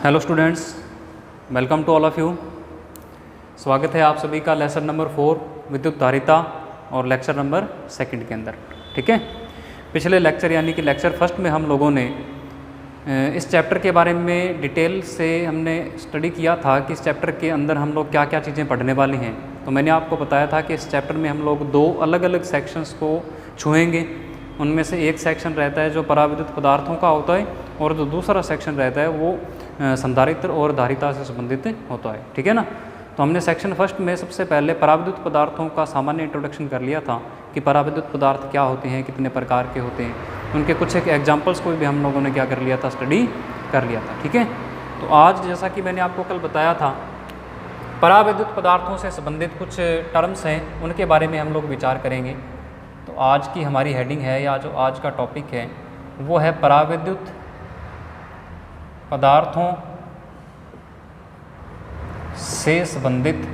Hello students, welcome to all of you. स्वागत है आप सभी का लेसन नंबर 4 विद्युत धारिता और लेक्चर नंबर 2 के अंदर। ठीक है, पिछले लेक्चर यानी कि लेक्चर फर्स्ट में हम लोगों ने इस चैप्टर के बारे में डिटेल से हमने स्टडी किया था कि इस चैप्टर के अंदर हम लोग क्या क्या चीज़ें पढ़ने वाले हैं। तो मैंने आपको बताया था कि इस चैप्टर में हम लोग 2 अलग अलग सेक्शंस को छुएंगे। उनमें से एक सेक्शन रहता है जो पराविद्युत पदार्थों का होता है और जो दूसरा सेक्शन रहता है वो संधारित्र और धारिता से संबंधित होता है। ठीक है ना। तो हमने सेक्शन फर्स्ट में सबसे पहले पराविद्युत पदार्थों का सामान्य इंट्रोडक्शन कर लिया था कि पराविद्युत पदार्थ क्या होते हैं, कितने प्रकार के होते हैं, उनके कुछ एक एग्जाम्पल्स को भी हम लोगों ने क्या कर लिया था, स्टडी कर लिया था। ठीक है, तो आज जैसा कि मैंने आपको कल बताया था, पराविद्युत पदार्थों से संबंधित कुछ टर्म्स हैं, उनके बारे में हम लोग विचार करेंगे। तो आज की हमारी हेडिंग है या जो आज का टॉपिक है वो है पराविद्युत पदार्थों से संबंधित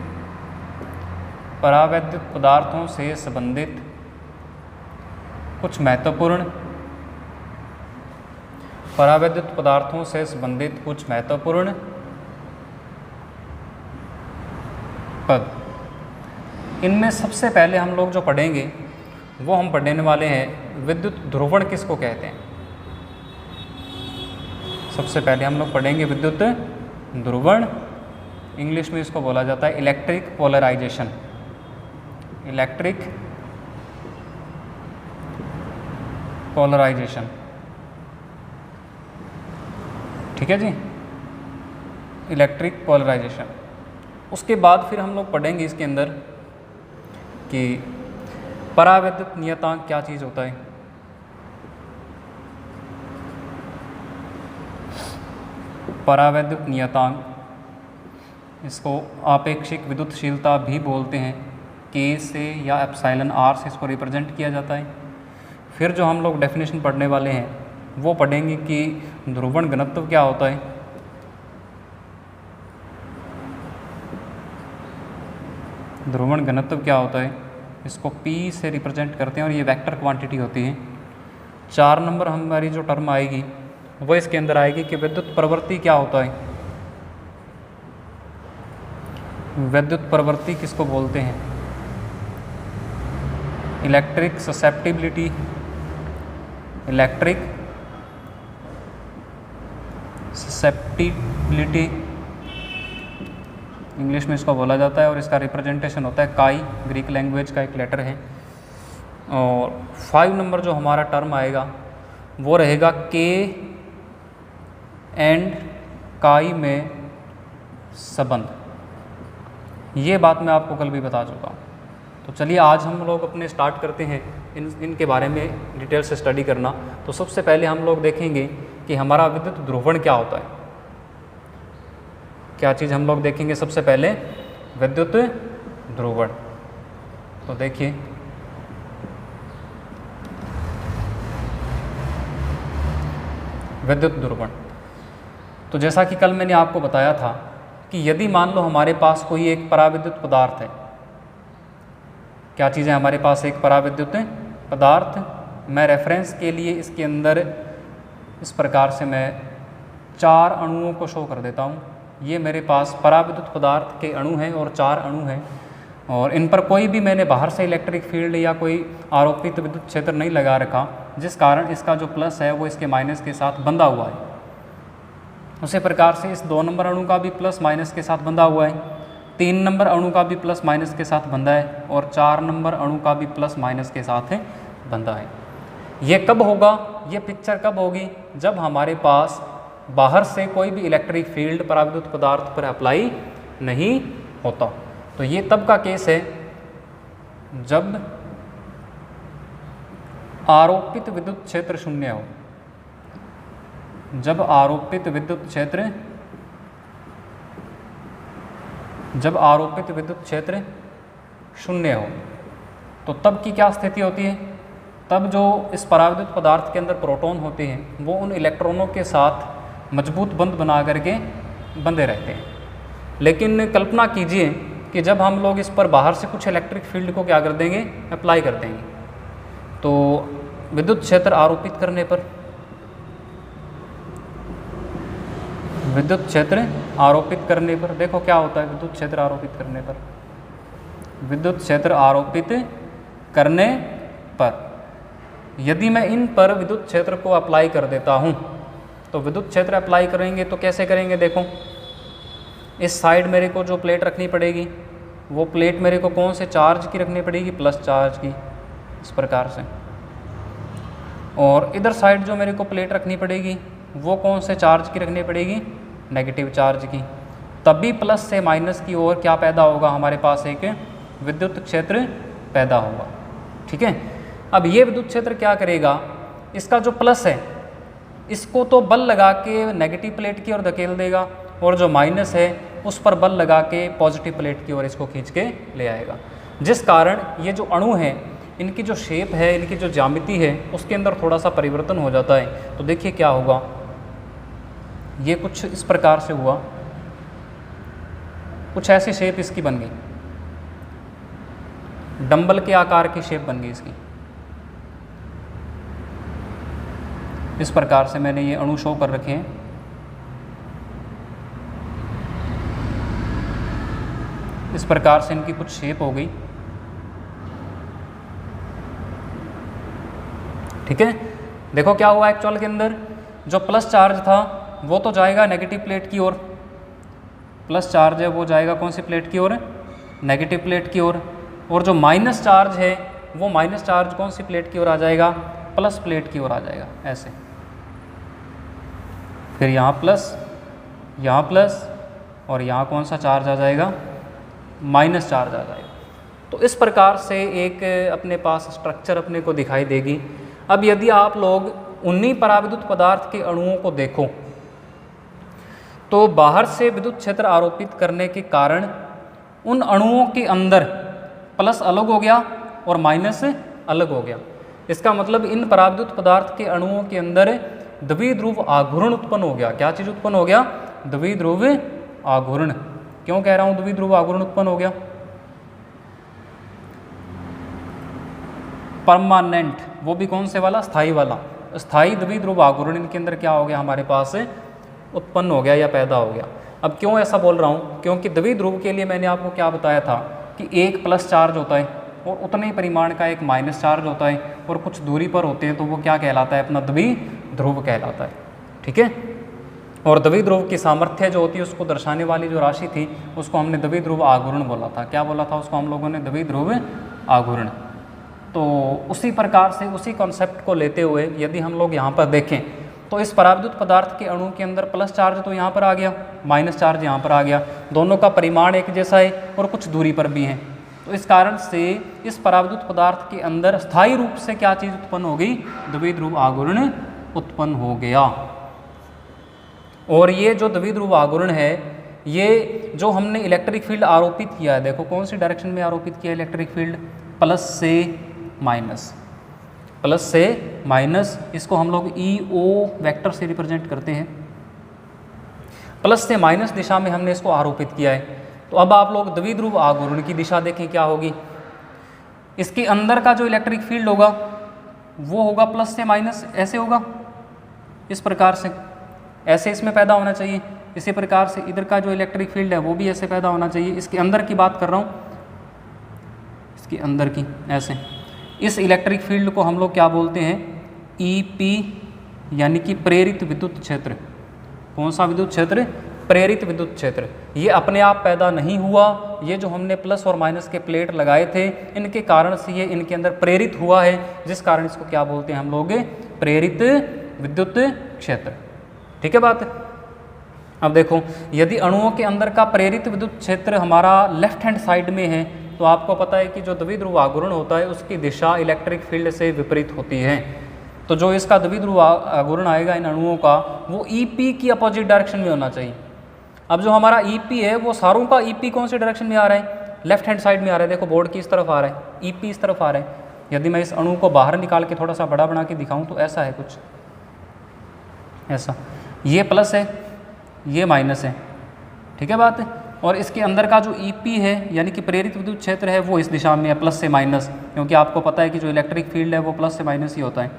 कुछ महत्वपूर्ण पद। इनमें सबसे पहले हम लोग जो पढ़ेंगे वो हम पढ़ने वाले हैं विद्युत ध्रुवण किसको कहते हैं। सबसे पहले हम लोग पढ़ेंगे विद्युत ध्रुवण। इंग्लिश में इसको बोला जाता है इलेक्ट्रिक पोलराइजेशन। ठीक है जी, इलेक्ट्रिक पोलराइजेशन। उसके बाद फिर हम लोग पढ़ेंगे इसके अंदर कि पराविद्युत नियतांक क्या चीज़ होता है। परावैद्युत नियतांक, इसको आपेक्षिक विद्युतशीलता भी बोलते हैं। K से या एप्सिलॉन R से इसको रिप्रेजेंट किया जाता है। फिर जो हम लोग डेफिनेशन पढ़ने वाले हैं वो पढ़ेंगे कि ध्रुवण घनत्व क्या होता है। ध्रुवण घनत्व क्या होता है, इसको P से रिप्रेजेंट करते हैं और ये वेक्टर क्वांटिटी होती है। 4 नंबर हमारी जो टर्म आएगी वो इसके अंदर आएगी कि विद्युत प्रवृत्ति क्या होता है। विद्युत प्रवृत्ति किसको बोलते हैं, इलेक्ट्रिक ससेप्टिबिलिटी। इंग्लिश में इसको बोला जाता है और इसका रिप्रेजेंटेशन होता है काई, ग्रीक लैंग्वेज का एक लेटर है। और 5 नंबर जो हमारा टर्म आएगा वो रहेगा के एंड काई में संबंध। ये बात मैं आपको कल भी बता चुका हूँ। तो चलिए आज हम लोग अपने स्टार्ट करते हैं इनके बारे में डिटेल से स्टडी करना। तो सबसे पहले हम लोग देखेंगे कि हमारा विद्युत ध्रुवण क्या होता है। क्या चीज़ हम लोग देखेंगे सबसे पहले, विद्युत ध्रुवण। तो देखिए, विद्युत ध्रुवण। तो जैसा कि कल मैंने आपको बताया था कि यदि मान लो हमारे पास कोई एक पराविद्युत पदार्थ है। क्या चीज़ है हमारे पास, एक पराविद्युत पदार्थ। मैं रेफरेंस के लिए इसके अंदर इस प्रकार से मैं 4 अणुओं को शो कर देता हूँ। ये मेरे पास पराविद्युत पदार्थ के अणु हैं और 4 अणु हैं और इन पर कोई भी मैंने बाहर से इलेक्ट्रिक फील्ड या कोई आरोपित विद्युत क्षेत्र नहीं लगा रखा, जिस कारण इसका जो प्लस है वो इसके माइनस के साथ बंधा हुआ है। उसी प्रकार से इस 2 नंबर अणु का भी प्लस माइनस के साथ बंधा हुआ है, 3 नंबर अणु का भी प्लस माइनस के साथ बंधा है और 4 नंबर अणु का भी प्लस माइनस के साथ बंधा है। ये कब होगा, ये पिक्चर कब होगी, जब हमारे पास बाहर से कोई भी इलेक्ट्रिक फील्ड पराविद्युत पदार्थ पर अप्लाई नहीं होता। तो ये तब का केस है जब आरोपित विद्युत क्षेत्र शून्य हो। जब आरोपित विद्युत क्षेत्र शून्य हो तो तब की क्या स्थिति होती है, तब जो इस पराविद्युत पदार्थ के अंदर प्रोटॉन होते हैं वो उन इलेक्ट्रॉनों के साथ मजबूत बंध बना करके बंधे रहते हैं। लेकिन कल्पना कीजिए कि जब हम लोग इस पर बाहर से कुछ इलेक्ट्रिक फील्ड को क्या कर देंगे, अप्लाई कर देंगे, तो विद्युत क्षेत्र आरोपित करने पर विद्युत क्षेत्र आरोपित करने पर, देखो क्या होता है विद्युत क्षेत्र आरोपित करने पर। विद्युत क्षेत्र आरोपित करने पर यदि मैं इन पर विद्युत क्षेत्र को अप्लाई कर देता हूँ, तो विद्युत क्षेत्र अप्लाई करेंगे तो कैसे करेंगे, देखो इस साइड मेरे को जो प्लेट रखनी पड़ेगी वो प्लेट मेरे को कौन से चार्ज की रखनी पड़ेगी, प्लस चार्ज की, इस प्रकार से। और इधर साइड जो मेरे को प्लेट रखनी पड़ेगी वो कौन से चार्ज की रखनी पड़ेगी, नेगेटिव चार्ज की। तभी प्लस से माइनस की ओर क्या पैदा होगा, हमारे पास एक विद्युत क्षेत्र पैदा होगा। ठीक है, अब ये विद्युत क्षेत्र क्या करेगा, इसका जो प्लस है इसको तो बल लगा के नेगेटिव प्लेट की ओर धकेल देगा, और जो माइनस है उस पर बल लगा के पॉजिटिव प्लेट की ओर इसको खींच के ले आएगा। जिस कारण ये जो अणु हैं इनकी जो शेप है, इनकी जो ज्यामिति है उसके अंदर थोड़ा सा परिवर्तन हो जाता है। तो देखिए क्या होगा, ये कुछ इस प्रकार से हुआ, कुछ ऐसी शेप इसकी बन गई, डंबल के आकार की शेप बन गई इसकी। इस प्रकार से मैंने ये अणु शो कर रखे हैं। इस प्रकार से इनकी कुछ शेप हो गई। ठीक है, देखो क्या हुआ, एक्चुअल के अंदर जो प्लस चार्ज था वो तो जाएगा नेगेटिव प्लेट की ओर, प्लस चार्ज है वो जाएगा कौन सी प्लेट की ओर, नेगेटिव प्लेट की ओर। और जो माइनस चार्ज है वो माइनस चार्ज कौन सी प्लेट की ओर आ जाएगा, प्लस प्लेट की ओर आ जाएगा, ऐसे। फिर यहाँ प्लस और यहाँ कौन सा चार्ज आ जाएगा, माइनस चार्ज आ जाएगा। तो इस प्रकार से एक अपने पास स्ट्रक्चर अपने को दिखाई देगी। अब यदि आप लोग उन्हीं पराविद्युत पदार्थ के अणुओं को देखो तो बाहर से विद्युत क्षेत्र आरोपित करने के कारण उन अणुओं के अंदर प्लस अलग हो गया और माइनस अलग हो गया। इसका मतलब इन पराविद्युत पदार्थ के अणुओं के अंदर द्विध्रुव आघूर्ण उत्पन्न हो गया। क्या चीज़ उत्पन्न हो गया, द्विध्रुव आघूर्ण। क्यों कह रहा हूँ द्विध्रुव आघूर्ण उत्पन्न हो गया, परमानेंट, वो भी कौन से वाला, स्थायी वाला, स्थायी द्विध्रुव आघूर्ण इनके अंदर क्या हो गया, हमारे पास उत्पन्न हो गया या पैदा हो गया। अब क्यों ऐसा बोल रहा हूँ, क्योंकि द्विध्रुव के लिए मैंने आपको क्या बताया था कि एक प्लस चार्ज होता है और उतने ही परिमाण का एक माइनस चार्ज होता है, और कुछ दूरी पर होते हैं तो वो क्या कहलाता है, अपना द्विध्रुव कहलाता है। ठीक है, और द्विध्रुव की सामर्थ्य जो होती है उसको दर्शाने वाली जो राशि थी उसको हमने द्विध्रुव आघूर्ण बोला था। क्या बोला था उसको हम लोगों ने, द्विध्रुव आघूर्ण। तो उसी प्रकार से उसी कॉन्सेप्ट को लेते हुए यदि हम लोग यहाँ पर देखें तो इस पराविद्युत पदार्थ के अणु के अंदर प्लस चार्ज तो यहाँ पर आ गया, माइनस चार्ज यहाँ पर आ गया, दोनों का परिमाण एक जैसा है और कुछ दूरी पर भी है। तो इस कारण से इस पराविद्युत पदार्थ के अंदर स्थायी रूप से क्या चीज़ उत्पन्न हो गई, द्विध्रुव आघूर्ण उत्पन्न हो गया। और ये जो द्विध्रुव आघूर्ण है, ये जो हमने इलेक्ट्रिक फील्ड आरोपित किया है, देखो कौन सी डायरेक्शन में आरोपित किया इलेक्ट्रिक फील्ड, प्लस से माइनस, प्लस से माइनस। इसको हम लोग EO वेक्टर से रिप्रेजेंट करते हैं। प्लस से माइनस दिशा में हमने इसको आरोपित किया है। तो अब आप लोग द्विध्रुव आघूर्ण की दिशा देखें क्या होगी, इसके अंदर का जो इलेक्ट्रिक फील्ड होगा वो होगा प्लस से माइनस, ऐसे होगा, इस प्रकार से, ऐसे इसमें पैदा होना चाहिए। इसी प्रकार से इधर का जो इलेक्ट्रिक फील्ड है वो भी ऐसे पैदा होना चाहिए। इसके अंदर की बात कर रहा हूँ, इसके अंदर की, ऐसे। इस इलेक्ट्रिक फील्ड को हम लोग क्या बोलते हैं, EP, यानी कि प्रेरित विद्युत क्षेत्र। कौन सा विद्युत क्षेत्र, प्रेरित विद्युत क्षेत्र। ये अपने आप पैदा नहीं हुआ, ये जो हमने प्लस और माइनस के प्लेट लगाए थे इनके कारण से ये इनके अंदर प्रेरित हुआ है, जिस कारण इसको क्या बोलते हैं हम लोग, प्रेरित विद्युत क्षेत्र। ठीक है बात। अब देखो यदि अणुओं के अंदर का प्रेरित विद्युत क्षेत्र हमारा लेफ्ट हैंड साइड में है तो आपको पता है कि जो द्विध्रुव आघूर्ण होता है उसकी दिशा इलेक्ट्रिक फील्ड से विपरीत होती है। तो जो इसका द्विध्रुव आघूर्ण आएगा इन अणुओं का वो EP की अपोजिट डायरेक्शन में होना चाहिए। अब जो हमारा EP है वो सारों का EP कौन सी डायरेक्शन में आ रहा है, लेफ्ट हैंड साइड में आ रहा है। देखो बोर्ड की इस तरफ आ रहा है, EP इस तरफ आ रहा है। यदि मैं इस अणु को बाहर निकाल के थोड़ा सा बड़ा बना के दिखाऊं तो ऐसा है कुछ, ऐसा, ये प्लस है, ये माइनस है। ठीक है बात। और इसके अंदर का जो EP है यानी कि प्रेरित विद्युत क्षेत्र है वो इस दिशा में है, प्लस से माइनस, क्योंकि आपको पता है कि जो इलेक्ट्रिक फील्ड है वो प्लस से माइनस ही होता है।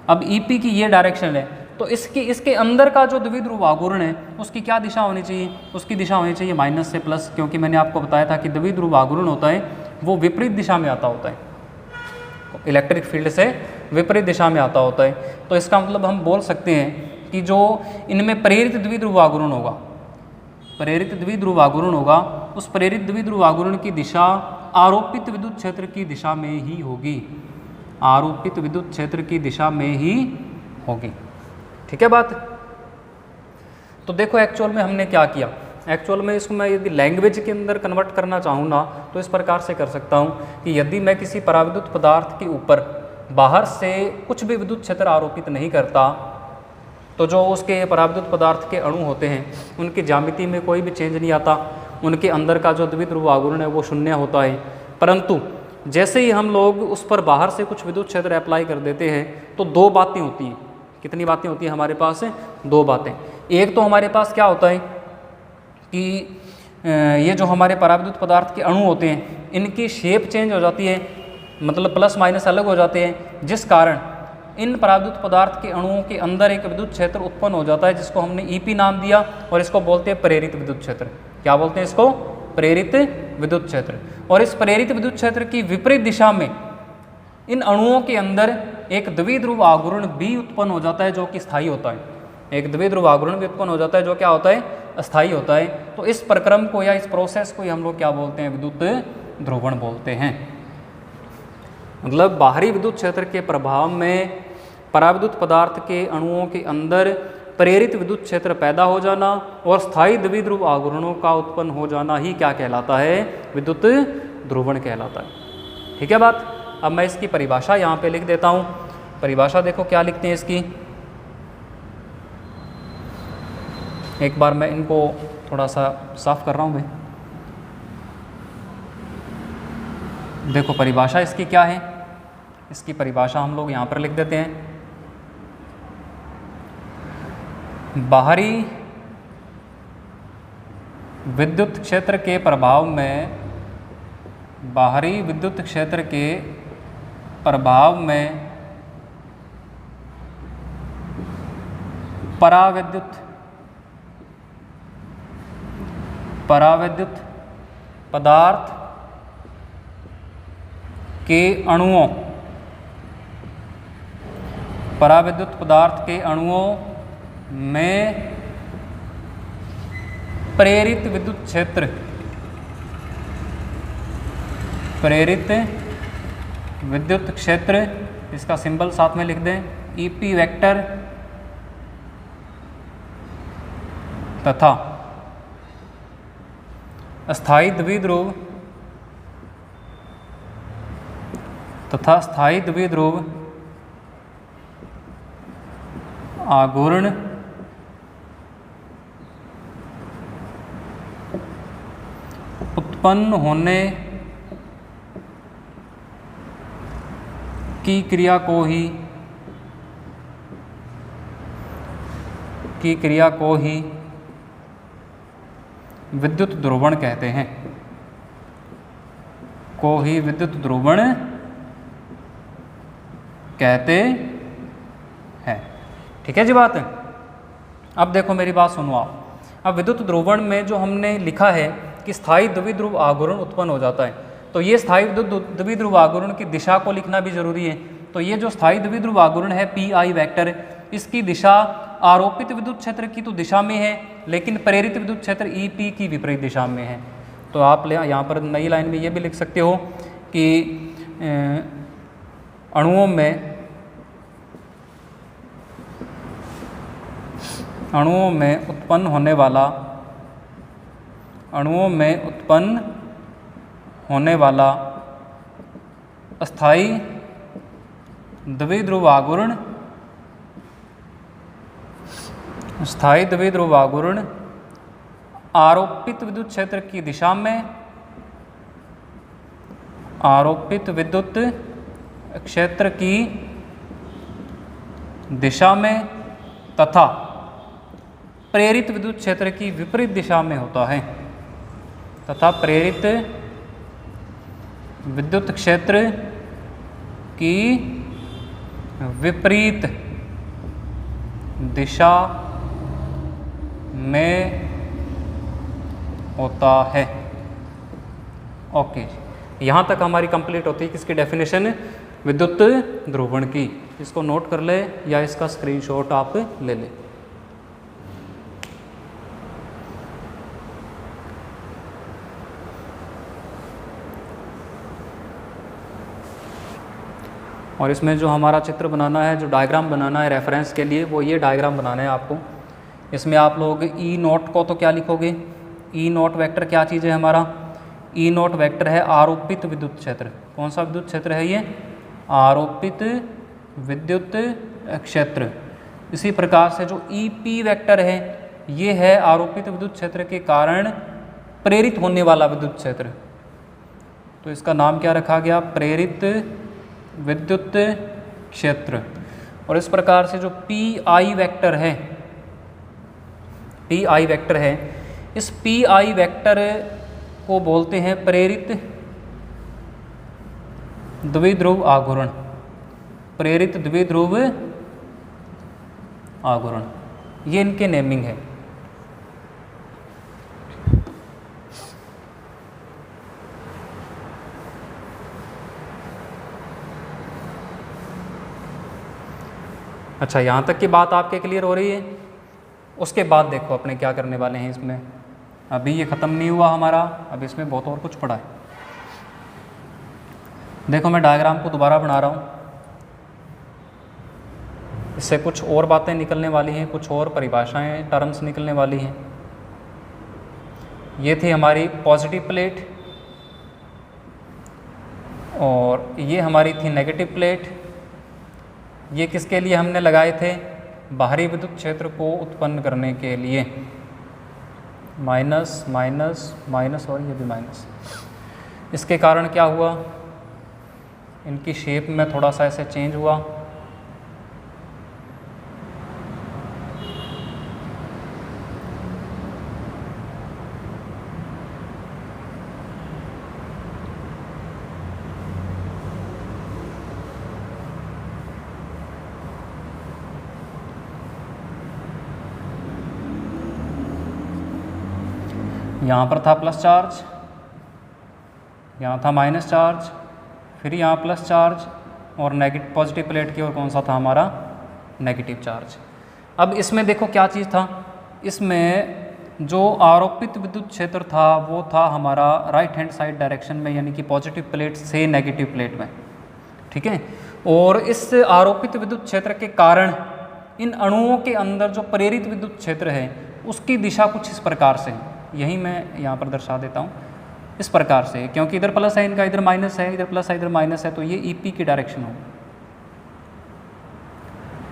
अब EP की ये डायरेक्शन है तो इसके अंदर का जो द्विध्रुव आघूर्ण है उसकी क्या दिशा होनी चाहिए? उसकी दिशा होनी चाहिए माइनस से प्लस, क्योंकि मैंने आपको बताया था कि द्विध्रुव आघूर्ण होता है वो विपरीत दिशा में आता होता है, इलेक्ट्रिक फील्ड से विपरीत दिशा में आता होता है। तो इसका मतलब हम बोल सकते हैं कि जो इनमें प्रेरित द्विध्रुव आघूर्ण होगा, प्रेरित द्विध्रुव आघूर्ण होगा, उस प्रेरित द्विध्रुव आघूर्ण की दिशा आरोपित विद्युत क्षेत्र की दिशा में ही होगी, आरोपित विद्युत क्षेत्र की दिशा में ही होगी। ठीक है बात? तो देखो एक्चुअल में हमने क्या किया, एक्चुअल में इसको मैं यदि लैंग्वेज के अंदर कन्वर्ट करना चाहूँ ना तो इस प्रकार से कर सकता हूँ कि यदि मैं किसी पराविद्युत पदार्थ के ऊपर बाहर से कुछ भी विद्युत क्षेत्र आरोपित नहीं करता, तो जो उसके पराविद्युत पदार्थ के अणु होते हैं उनकी ज्यामिति में कोई भी चेंज नहीं आता, उनके अंदर का जो द्विध्रुव आघूर्ण है वो शून्य होता है। परंतु जैसे ही हम लोग उस पर बाहर से कुछ विद्युत क्षेत्र अप्लाई कर देते हैं तो दो बातें होती हैं। कितनी बातें होती हैं हमारे पास? दो बातें। एक तो हमारे पास क्या होता है कि ये जो हमारे पराविद्युत पदार्थ के अणु होते हैं इनकी शेप चेंज हो जाती है, मतलब प्लस माइनस अलग हो जाते हैं, जिस कारण इन पराविद्युत पदार्थ के अणुओं के अंदर एक विद्युत क्षेत्र उत्पन्न हो जाता है जिसको हमने ईपी नाम दिया, और इसको बोलते हैं प्रेरित विद्युत क्षेत्र। क्या बोलते हैं इसको? प्रेरित विद्युत क्षेत्र। और इस प्रेरित विद्युत क्षेत्र की विपरीत दिशा में इन अणुओं के अंदर एक द्विध्रुव आघूर्ण भी उत्पन्न हो जाता है जो कि स्थायी होता है, एक द्विध्रुव आघूर्ण भी उत्पन्न हो जाता है जो क्या होता है? अस्थायी होता है। तो इस प्रक्रम को या इस प्रोसेस को हम लोग क्या बोलते हैं? विद्युत ध्रुवण बोलते हैं। मतलब बाहरी विद्युत क्षेत्र के प्रभाव में पराविद्युत पदार्थ के अणुओं के अंदर प्रेरित विद्युत क्षेत्र पैदा हो जाना और स्थायी द्विध्रुव आघूर्णों का उत्पन्न हो जाना ही क्या कहलाता है? विद्युत ध्रुवण कहलाता है। ठीक है बात? अब मैं इसकी परिभाषा यहाँ पे लिख देता हूँ। परिभाषा देखो क्या लिखते हैं इसकी, एक बार मैं इनको थोड़ा सा साफ कर रहा हूँ मैं। देखो परिभाषा इसकी क्या है, इसकी परिभाषा हम लोग यहाँ पर लिख देते हैं। बाहरी विद्युत क्षेत्र के प्रभाव में, बाहरी विद्युत क्षेत्र के प्रभाव में परावैद्युत पदार्थ के अणुओं, परावैद्युत पदार्थ के अणुओं में प्रेरित विद्युत क्षेत्र, प्रेरित विद्युत क्षेत्र, इसका सिंबल साथ में लिख दें ईपी वेक्टर, तथा स्थायी द्विध्रुव आघूर्ण उत्पन्न होने की क्रिया को ही विद्युत ध्रुवण कहते हैं, को ही विद्युत ध्रुवण कहते हैं। ठीक है जी बात? अब देखो मेरी बात सुनो आप। अब विद्युत ध्रुवण में जो हमने लिखा है कि स्थायी द्विध्रुव आघूर्ण उत्पन्न हो जाता है, तो ये स्थायी द्विध्रुव आघूर्ण की दिशा को लिखना भी जरूरी है। तो ये जो स्थायी द्विध्रुव आघूर्ण है पी आई वेक्टर, इसकी दिशा आरोपित विद्युत क्षेत्र की तो दिशा में है, लेकिन प्रेरित विद्युत क्षेत्र ई पी की विपरीत दिशा में है। तो आप यहाँ पर नई लाइन में ये भी लिख सकते हो कि अणुओं में उत्पन्न होने वाला अस्थायी द्विध्रुव आघूर्ण आरोपित विद्युत क्षेत्र की दिशा में, आरोपित विद्युत क्षेत्र की दिशा में तथा प्रेरित विद्युत क्षेत्र की विपरीत दिशा में होता है, तथा प्रेरित विद्युत क्षेत्र की विपरीत दिशा में होता है। ओके, यहाँ तक हमारी कंप्लीट होती है किसकी डेफिनेशन, विद्युत ध्रुवण की। इसको नोट कर ले या इसका स्क्रीनशॉट आप ले ले। और इसमें जो हमारा चित्र बनाना है, जो डायग्राम बनाना है रेफरेंस के लिए, वो ये डायग्राम बनाना है आपको। इसमें आप लोग ई नोट को तो क्या लिखोगे, ई नोट वेक्टर क्या चीज़ है हमारा, ई नोट वेक्टर है आरोपित विद्युत क्षेत्र। कौन सा विद्युत क्षेत्र है ये, आरोपित विद्युत क्षेत्र। इसी प्रकार से जो ई पी वेक्टर है ये है आरोपित विद्युत क्षेत्र के कारण प्रेरित होने वाला विद्युत क्षेत्र। तो इसका नाम क्या रखा गया, प्रेरित विद्युत क्षेत्र। और इस प्रकार से जो पी आई वेक्टर है, पी आई वेक्टर है, इस पी आई वेक्टर को बोलते हैं प्रेरित द्विध्रुव आघूर्ण, प्रेरित द्विध्रुव आघूर्ण, ये इनके नेमिंग है। अच्छा, यहाँ तक की बात आपके क्लियर हो रही है। उसके बाद देखो अपने क्या करने वाले हैं इसमें। अभी ये ख़त्म नहीं हुआ हमारा, अब इसमें बहुत और कुछ पड़ा है। देखो मैं डायग्राम को दोबारा बना रहा हूँ, इससे कुछ और बातें निकलने वाली हैं, कुछ और परिभाषाएं, टर्म्स निकलने वाली हैं। ये थी हमारी पॉजिटिव प्लेट और ये हमारी थी नेगेटिव प्लेट। ये किसके लिए हमने लगाए थे, बाहरी विद्युत क्षेत्र को उत्पन्न करने के लिए। माइनस माइनस माइनस और ये भी माइनस। इसके कारण क्या हुआ, इनकी शेप में थोड़ा सा ऐसे चेंज हुआ। यहाँ पर था प्लस चार्ज, यहाँ था माइनस चार्ज, फिर यहाँ प्लस चार्ज और नेगेटिव पॉजिटिव प्लेट की ओर कौन सा था हमारा, नेगेटिव चार्ज। अब इसमें देखो क्या चीज़ था, इसमें जो आरोपित विद्युत क्षेत्र था वो था हमारा राइट हैंड साइड डायरेक्शन में, यानी कि पॉजिटिव प्लेट से नेगेटिव प्लेट में, ठीक है। और इस आरोपित विद्युत क्षेत्र के कारण इन अणुओं के अंदर जो प्रेरित विद्युत क्षेत्र है उसकी दिशा कुछ इस प्रकार से, यही मैं यहाँ पर दर्शा देता हूँ इस प्रकार से, क्योंकि इधर प्लस है इनका, इधर माइनस है, इधर प्लस है, इधर माइनस है, तो ये ईपी की डायरेक्शन हो।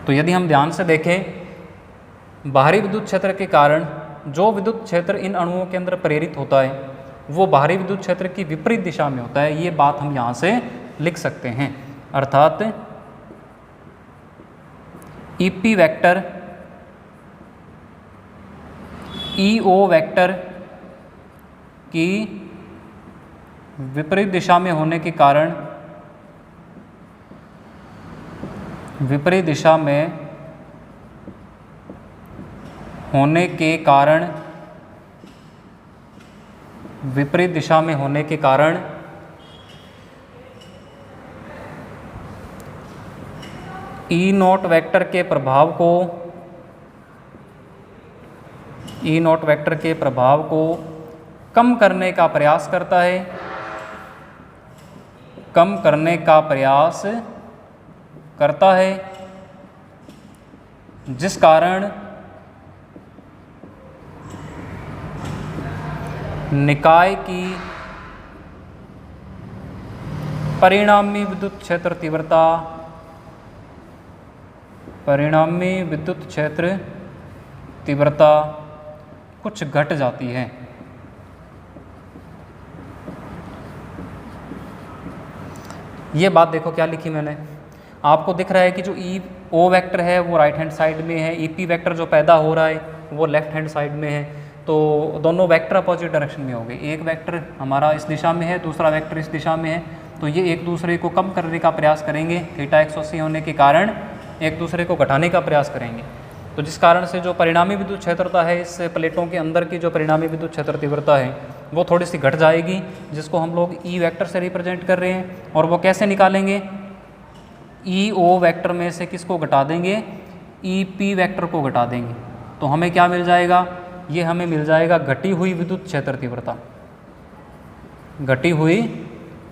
तो यदि हम ध्यान से देखें, बाहरी विद्युत क्षेत्र के कारण जो विद्युत क्षेत्र इन अणुओं के अंदर प्रेरित होता है वो बाहरी विद्युत क्षेत्र की विपरीत दिशा में होता है। ये बात हम यहाँ से लिख सकते हैं, अर्थात ईपी वेक्टर ईओ वेक्टर की विपरीत दिशा में होने के कारण, विपरीत दिशा में होने के कारण, विपरीत दिशा में होने के कारण ई नॉट वेक्टर के प्रभाव को, ई नॉट वेक्टर के प्रभाव को कम करने का प्रयास करता है, कम करने का प्रयास करता है, जिस कारण निकाय की परिणामी विद्युत क्षेत्र तीव्रता, परिणामी विद्युत क्षेत्र तीव्रता कुछ घट जाती है। ये बात देखो क्या लिखी मैंने, आपको दिख रहा है कि जो ई ओ वेक्टर है वो राइट हैंड साइड में है, ई पी वेक्टर जो पैदा हो रहा है वो लेफ्ट हैंड साइड में है, तो दोनों वेक्टर अपोजिट डायरेक्शन में हो गए। एक वेक्टर हमारा इस दिशा में है, दूसरा वेक्टर इस दिशा में है, तो ये एक दूसरे को कम करने का प्रयास करेंगे, थीटा 180 होने के कारण एक दूसरे को घटाने का प्रयास करेंगे। तो जिस कारण से जो परिणामी विद्युत क्षेत्रता है इस प्लेटों के अंदर की जो परिणामी विद्युत क्षेत्र तीव्रता है वो थोड़ी सी घट जाएगी, जिसको हम लोग ई वेक्टर से रिप्रेजेंट कर रहे हैं। और वो कैसे निकालेंगे, ई ओ वेक्टर में से किसको घटा देंगे, ई पी वेक्टर को घटा देंगे। तो हमें क्या मिल जाएगा, ये हमें मिल जाएगा घटी हुई विद्युत क्षेत्र तीव्रता, घटी हुई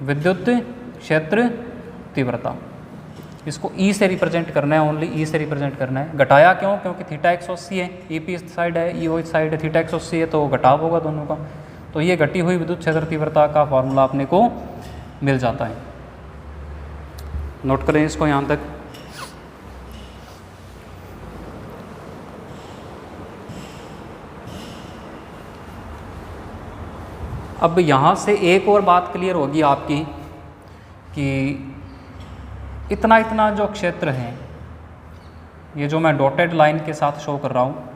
विद्युत क्षेत्र तीव्रता। इसको ई से रिप्रेजेंट करना है, ओनली ई से रिप्रेजेंट करना है। घटाया क्यों, क्योंकि थीटा 180 है, ई पी इस साइड है, ई ओ इस साइड है, थीटा 180 है तो घटाव होगा दोनों का। तो ये घटी हुई विद्युत क्षेत्र तीव्रता का फॉर्मूला अपने को मिल जाता है। नोट करें इसको यहाँ तक। अब यहाँ से एक और बात क्लियर होगी आपकी कि इतना इतना जो क्षेत्र है, ये जो मैं डॉटेड लाइन के साथ शो कर रहा हूँ,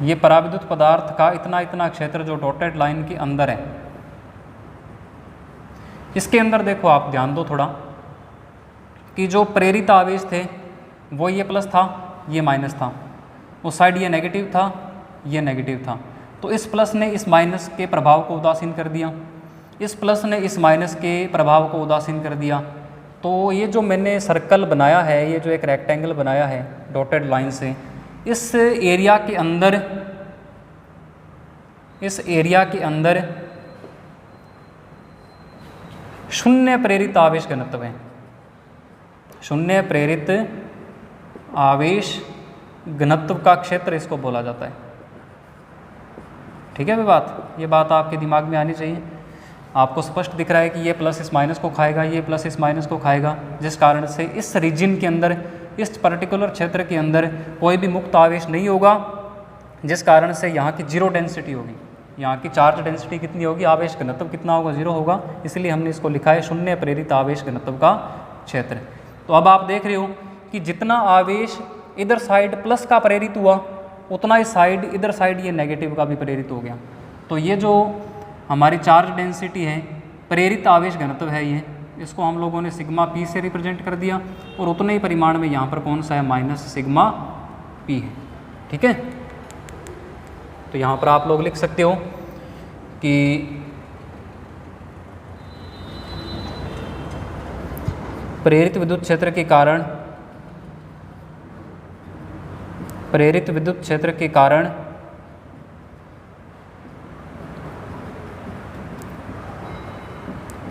ये पराविद्युत पदार्थ का इतना इतना क्षेत्र जो डॉटेड लाइन के अंदर है, इसके अंदर देखो आप ध्यान दो थोड़ा कि जो प्रेरित आवेश थे वो ये प्लस था, ये माइनस था, उस साइड ये नेगेटिव था, ये नेगेटिव था। तो इस प्लस ने इस माइनस के प्रभाव को उदासीन कर दिया, इस प्लस ने इस माइनस के प्रभाव को उदासीन कर दिया। तो ये जो मैंने सर्कल बनाया है, ये जो एक रेक्टेंगल बनाया है डॉटेड लाइन से, इस एरिया के अंदर, इस एरिया के अंदर शून्य प्रेरित आवेश घनत्व है, शून्य प्रेरित आवेश घनत्व का क्षेत्र इसको बोला जाता है। ठीक है बात, ये बात आपके दिमाग में आनी चाहिए। आपको स्पष्ट दिख रहा है कि ये प्लस इस माइनस को खाएगा, ये प्लस इस माइनस को खाएगा, जिस कारण से इस रीजन के अंदर, इस पर्टिकुलर क्षेत्र के अंदर कोई भी मुक्त आवेश नहीं होगा, जिस कारण से यहाँ की जीरो डेंसिटी होगी। यहाँ की चार्ज डेंसिटी कितनी होगी, आवेश घनत्व कितना होगा, जीरो होगा। इसलिए हमने इसको लिखा है शून्य प्रेरित आवेश घनत्व का क्षेत्र। तो अब आप देख रहे हो कि जितना आवेश इधर साइड प्लस का प्रेरित हुआ, उतना ही साइड इधर साइड ये नेगेटिव का भी प्रेरित हो गया। तो ये जो हमारी चार्ज डेंसिटी है, प्रेरित आवेश घनत्व है, ये इसको हम लोगों ने सिग्मा पी से रिप्रेजेंट कर दिया, और उतने ही परिमाण में यहाँ पर कौन सा है, माइनस सिग्मा पी है। ठीक है, तो यहाँ पर आप लोग लिख सकते हो कि प्रेरित विद्युत क्षेत्र के कारण, प्रेरित विद्युत क्षेत्र के कारण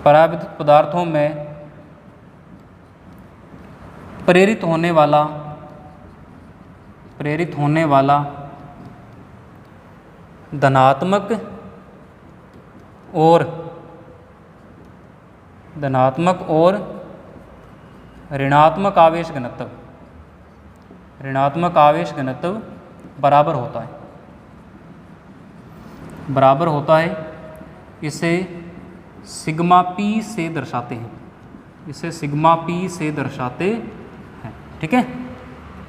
पराविद्युत पदार्थों में प्रेरित होने वाला धनात्मक और ऋणात्मक आवेश घनत्व, ऋणात्मक आवेश घनत्व बराबर होता है। इसे सिग्मा पी से दर्शाते हैं, इसे सिग्मा पी से दर्शाते हैं। ठीक है,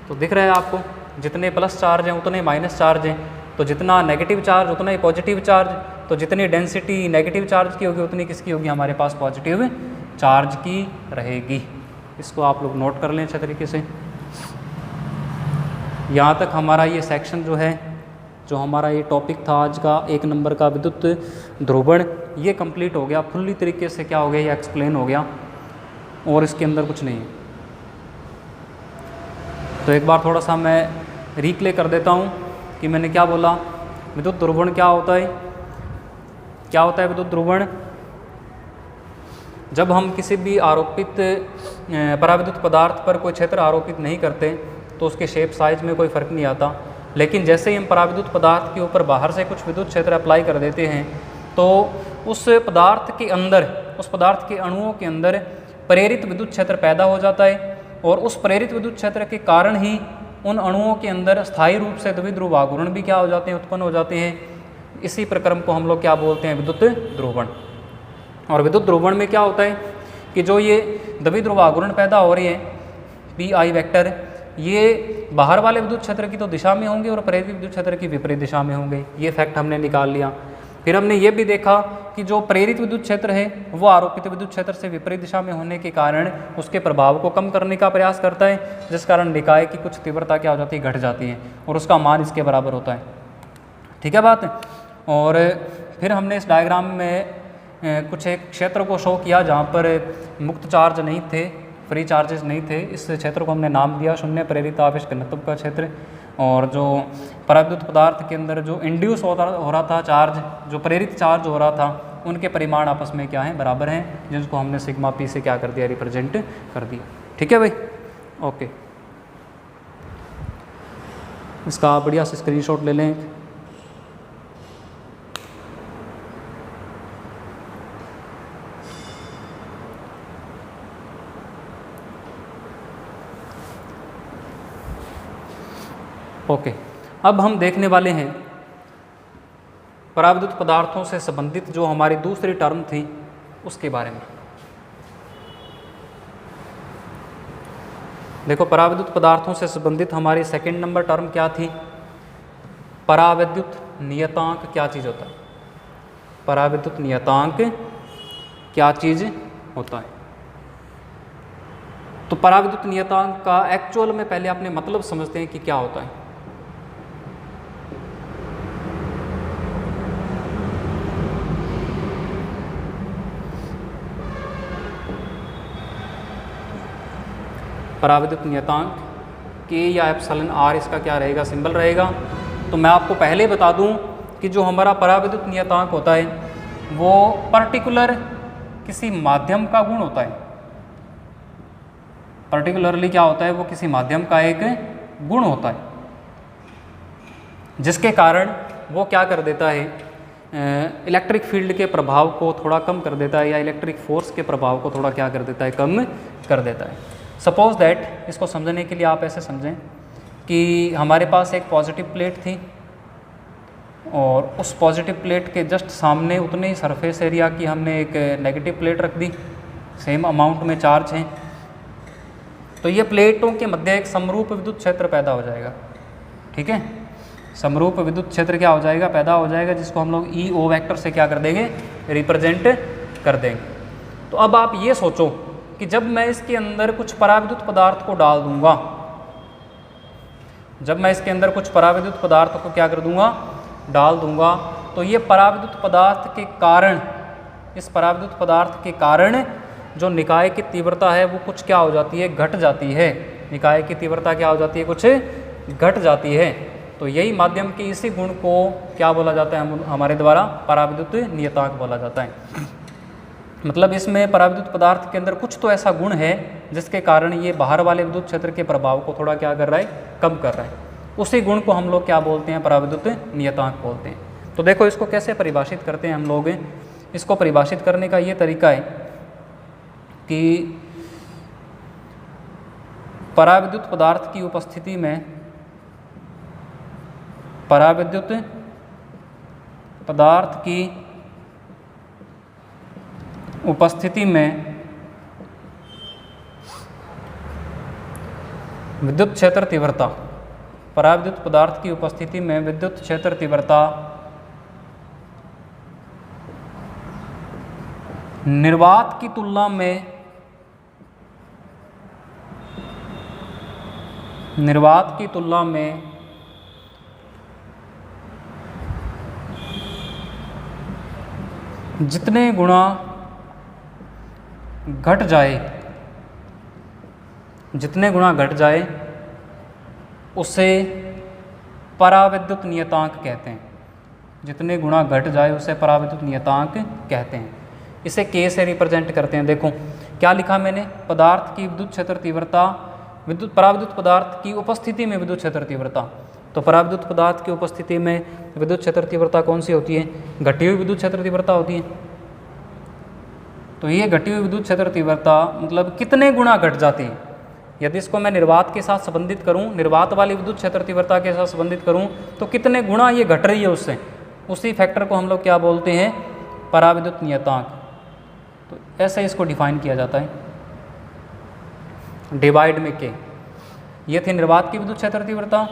तो दिख रहा है आपको, जितने प्लस चार्ज हैं उतने माइनस चार्ज हैं, तो जितना नेगेटिव चार्ज उतना ही पॉजिटिव चार्ज, तो जितनी डेंसिटी नेगेटिव चार्ज की होगी उतनी किसकी होगी, हमारे पास पॉजिटिव चार्ज की रहेगी। इसको आप लोग नोट कर लें अच्छे तरीके से। यहाँ तक हमारा ये सेक्शन जो है, जो हमारा ये टॉपिक था आज का 1 नंबर का विद्युत ध्रुवण, ये कंप्लीट हो गया फुल्ली तरीके से। क्या हो गया, ये एक्सप्लेन हो गया, और इसके अंदर कुछ नहीं है। तो एक बार थोड़ा सा मैं रिप्ले कर देता हूँ कि मैंने क्या बोला। विद्युत ध्रुवण क्या होता है, क्या होता है विद्युत ध्रुवण? जब हम किसी भी आरोपित पराविद्युत पदार्थ पर कोई क्षेत्र आरोपित नहीं करते तो उसके शेप साइज में कोई फ़र्क नहीं आता, लेकिन जैसे ही हम पराविद्युत पदार्थ के ऊपर बाहर से कुछ विद्युत क्षेत्र अप्लाई कर देते हैं तो उस पदार्थ के अंदर, उस पदार्थ के अणुओं के अंदर प्रेरित विद्युत क्षेत्र पैदा हो जाता है, और उस प्रेरित विद्युत क्षेत्र के कारण ही उन अणुओं के अंदर स्थायी रूप से द्विध्रुव आघूर्ण भी क्या हो जाते हैं, उत्पन्न हो जाते हैं। इसी प्रक्रम को हम लोग क्या बोलते हैं, विद्युत ध्रुवण। और विद्युत ध्रुवण में क्या होता है कि जो ये द्विध्रुव आघूर्ण पैदा हो रही है पी आई वेक्टर, ये बाहर वाले विद्युत क्षेत्र की तो दिशा में होंगे और प्रेरित विद्युत क्षेत्र की विपरीत दिशा में होंगे। ये फैक्ट हमने निकाल लिया। फिर हमने ये भी देखा कि जो प्रेरित विद्युत क्षेत्र है वो आरोपित विद्युत क्षेत्र से विपरीत दिशा में होने के कारण उसके प्रभाव को कम करने का प्रयास करता है, जिस कारण निकाय की कुछ तीव्रता क्या हो जाती है, घट जाती है और उसका मान इसके बराबर होता है। ठीक है बात। और फिर हमने इस डायग्राम में कुछ एक क्षेत्र को शो किया जहाँ पर मुक्त चार्ज नहीं थे, फ्री चार्जेस नहीं थे। इस क्षेत्र को हमने नाम दिया शून्य प्रेरित आवेश घनत्व का क्षेत्र। और जो पराविद्युत पदार्थ के अंदर जो इंड्यूस हो रहा था चार्ज, जो प्रेरित चार्ज हो रहा था, उनके परिमाण आपस में क्या है, बराबर हैं, जिसको हमने सिग्मा पी से क्या कर दिया, रिप्रेजेंट कर दिया। ठीक है भाई, ओके। इसका आप बढ़िया से स्क्रीनशॉट ले लें। ओके, अब हम देखने वाले हैं पराविद्युत पदार्थों से संबंधित जो हमारी दूसरी टर्म थी उसके बारे में। देखो, पराविद्युत पदार्थों से संबंधित हमारी सेकंड नंबर टर्म क्या थी, पराविद्युत नियतांक क्या चीज़ होता है, पराविद्युत नियतांक क्या चीज़ होता है। तो पराविद्युत नियतांक का एक्चुअल में पहले अपने मतलब समझते हैं कि क्या होता है। पराविद्युत नियतांक के या एप्सिलॉन आर इसका क्या रहेगा, सिंबल रहेगा। तो मैं आपको पहले बता दूं कि जो हमारा पराविद्युत नियतांक होता है वो पर्टिकुलर किसी माध्यम का गुण होता है। पर्टिकुलरली क्या होता है, वो किसी माध्यम का एक गुण होता है, जिसके कारण वो क्या कर देता है, इलेक्ट्रिक फील्ड के प्रभाव को थोड़ा कम कर देता है, या इलेक्ट्रिक फोर्स के प्रभाव को थोड़ा क्या कर देता है, कम कर देता है। सपोज दैट, इसको समझने के लिए आप ऐसे समझें कि हमारे पास एक पॉजिटिव प्लेट थी और उस पॉजिटिव प्लेट के जस्ट सामने उतने ही सरफेस एरिया की हमने एक नेगेटिव प्लेट रख दी, सेम अमाउंट में चार्ज हैं। तो ये प्लेटों के मध्य एक समरूप विद्युत क्षेत्र पैदा हो जाएगा। ठीक है, समरूप विद्युत क्षेत्र क्या हो जाएगा, पैदा हो जाएगा, जिसको हम लोग ई ओ वेक्टर से क्या कर देंगे, रिप्रेजेंट कर देंगे। तो अब आप ये सोचो कि जब मैं इसके अंदर कुछ पराविद्युत पदार्थ को डाल दूंगा, जब मैं इसके अंदर कुछ पराविद्युत पदार्थ को क्या कर दूंगा, डाल दूंगा, तो ये पराविद्युत पदार्थ के कारण, इस पराविद्युत पदार्थ के कारण जो निकाय की तीव्रता है वो कुछ क्या हो जाती है, घट जाती है। निकाय की तीव्रता क्या हो जाती है, कुछ घट जाती है। तो यही माध्यम के इसी गुण को क्या बोला जाता है, हमारे द्वारा पराविद्युत नियतांक बोला जाता है। मतलब इसमें पराविद्युत पदार्थ के अंदर कुछ तो ऐसा गुण है जिसके कारण ये बाहर वाले विद्युत क्षेत्र के प्रभाव को थोड़ा क्या कर रहा है, कम कर रहा है। उसी गुण को हम लोग क्या बोलते हैं, पराविद्युत नियतांक बोलते हैं। तो देखो इसको कैसे परिभाषित करते हैं हम लोग। इसको परिभाषित करने का ये तरीका है कि पराविद्युत पदार्थ की उपस्थिति में, पराविद्युत पदार्थ की उपस्थिति में विद्युत क्षेत्र तीव्रता, पराविद्युत पदार्थ की उपस्थिति में विद्युत क्षेत्र तीव्रता निर्वात की तुलना में, निर्वात की तुलना में जितने गुणा घट जाए, जितने गुणा घट जाए उसे पराविद्युत नियतांक कहते हैं। जितने गुणा घट जाए उसे पराविद्युत नियतांक कहते हैं। इसे K से रिप्रेजेंट करते हैं। देखो क्या लिखा मैंने, पदार्थ की विद्युत क्षेत्र तीव्रता, विद्युत पराविद्युत पदार्थ की उपस्थिति में विद्युत क्षेत्र तीव्रता। तो पराविद्युत पदार्थ की उपस्थिति में विद्युत क्षेत्र तीव्रता कौन सी होती है, घटी हुई विद्युत क्षेत्र तीव्रता होती है। तो ये घटी हुई विद्युत क्षेत्र तीव्रता मतलब कितने गुणा घट जाती है। यदि इसको मैं निर्वात के साथ संबंधित करूं, निर्वात वाली विद्युत क्षेत्र तीव्रता के साथ संबंधित करूं, तो कितने गुणा ये घट रही है उससे, उसी फैक्टर को हम लोग क्या बोलते हैं, पराविद्युत नियतांक। तो ऐसे इसको डिफाइन किया जाता है, डिवाइड में K। ये थी निर्वात की विद्युत क्षेत्र तीव्रता,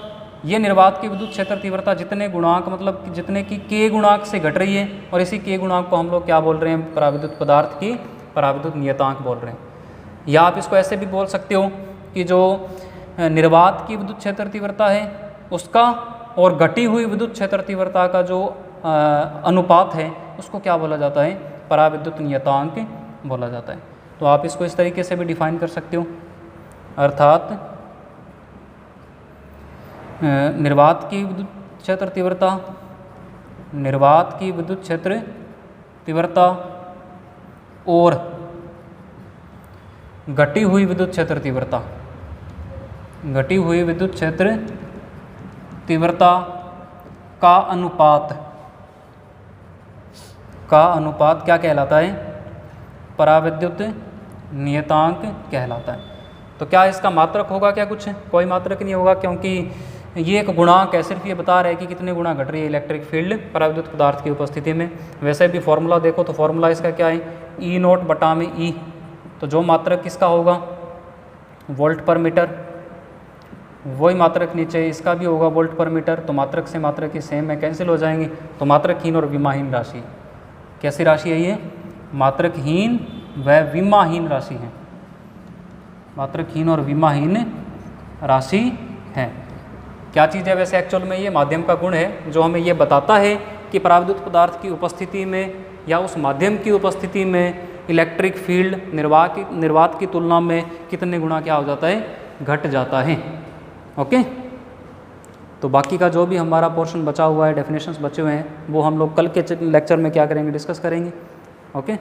ये निर्वात की विद्युत क्षेत्र तीव्रता जितने गुणांक मतलब कि जितने की k गुणांक से घट रही है, और इसी k गुणांक को हम लोग क्या बोल रहे हैं, पराविद्युत पदार्थ की पराविद्युत नियतांक बोल रहे हैं। या आप इसको ऐसे भी बोल सकते हो कि जो निर्वात की विद्युत क्षेत्र तीव्रता है उसका और घटी हुई विद्युत क्षेत्र तीव्रता का जो अनुपात है उसको क्या बोला जाता है, पराविद्युत नियतांक बोला जाता है। तो आप इसको इस तरीके से भी डिफाइन कर सकते हो, अर्थात निर्वात की विद्युत क्षेत्र तीव्रता, निर्वात की विद्युत क्षेत्र तीव्रता और घटी हुई विद्युत क्षेत्र तीव्रता, घटी हुई विद्युत क्षेत्र तीव्रता का अनुपात क्या कहलाता है, पराविद्युत नियतांक कहलाता है। तो क्या इसका मात्रक होगा, क्या कुछ कोई मात्रक नहीं होगा, क्योंकि ये एक गुणांक है, सिर्फ ये बता रहा है कि कितने गुना घट रही है इलेक्ट्रिक फील्ड पराविद्युत पदार्थ की उपस्थिति में। वैसे भी फॉर्मूला देखो तो फॉर्मूला इसका क्या है, E0 बटा में E। तो जो मात्रक किसका होगा, वोल्ट पर मीटर, वही मात्रक नीचे इसका भी होगा वोल्ट पर मीटर। तो मात्रक से मात्रक ही सेम है, कैंसिल हो जाएंगे। तो मात्रकहीन और विमाहीन राशि, कैसी राशि है ये, मात्रकहीन व विमाहीन राशि है, मात्रकहीन और विमाहीन राशि है। क्या चीज़ है वैसे एक्चुअल में, ये माध्यम का गुण है जो हमें ये बताता है कि पराविद्युत पदार्थ की उपस्थिति में या उस माध्यम की उपस्थिति में इलेक्ट्रिक फील्ड निर्वात की तुलना में कितने गुना क्या हो जाता है, घट जाता है। ओके, तो बाकी का जो भी हमारा पोर्शन बचा हुआ है, डेफिनेशंस बचे हुए हैं, वो हम लोग कल के लेक्चर में क्या करेंगे, डिस्कस करेंगे। ओके।